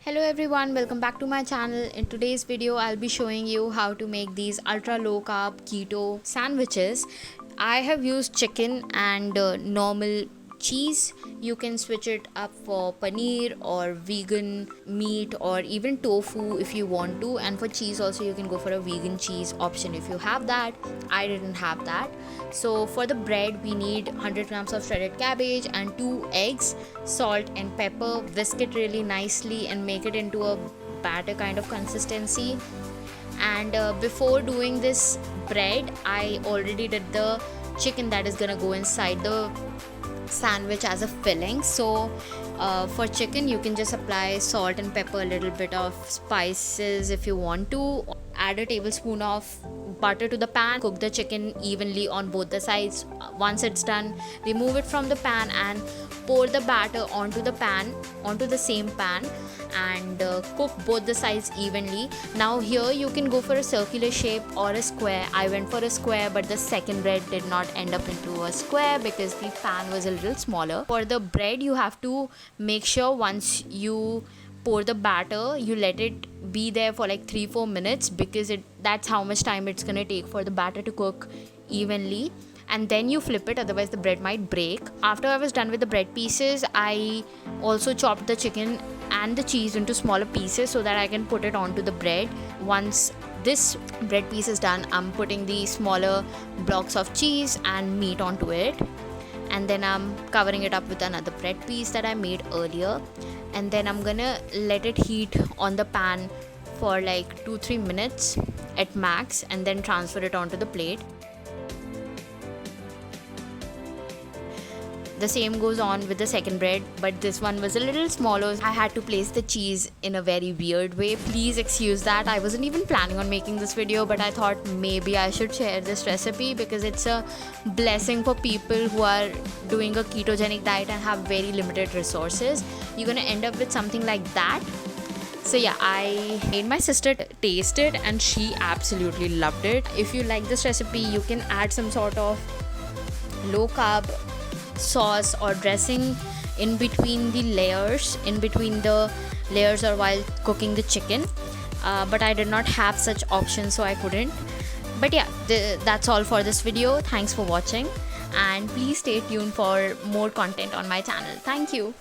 Hello everyone, welcome back to my channel. In today's video I'll be showing you how to make these ultra low carb keto sandwiches. I have used chicken and normal cheese. You can switch it up for paneer or vegan meat or even tofu if you want to, and for cheese also you can go for a vegan cheese option if you have that. I didn't have that. So for the bread we need 100 grams of shredded cabbage and 2 eggs, salt and pepper. Whisk it really nicely and make it into a batter kind of consistency. And before doing this bread, I already did the chicken that is gonna go inside the sandwich as a filling. So for chicken you can just apply salt and pepper, a little bit of spices if you want to. Add a tablespoon of butter to the pan. Cook the chicken evenly on both the sides. Once it's done, remove it from the pan and pour the batter onto the same pan, and cook both the sides evenly. Now here you can go for a circular shape or a square. I went for a square, but the second bread did not end up into a square because the pan was a little smaller. For the bread you have to make sure once you pour the batter, you let it be there for like 3-4 minutes, because that's how much time it's gonna take for the batter to cook evenly. And then you flip it, otherwise the bread might break. After I was done with the bread pieces, I also chopped the chicken and the cheese into smaller pieces so that I can put it onto the bread. Once this bread piece is done, I'm putting the smaller blocks of cheese and meat onto it, and then I'm covering it up with another bread piece that I made earlier, and then I'm gonna let it heat on the pan for like 2-3 minutes at max, and then transfer it onto the plate. The same goes on with the second bread, but this one was a little smaller. I had to place the cheese in a very weird way. Please excuse that. I wasn't even planning on making this video, but I thought maybe I should share this recipe because it's a blessing for people who are doing a ketogenic diet and have very limited resources. You're gonna end up with something like that. So yeah, I made my sister taste it and she absolutely loved it. If you like this recipe, you can add some sort of low carb sauce or dressing in between the layers or while cooking the chicken, but I did not have such options, so I couldn't. But yeah, that's all for this video. Thanks for watching, and please stay tuned for more content on my channel. Thank you.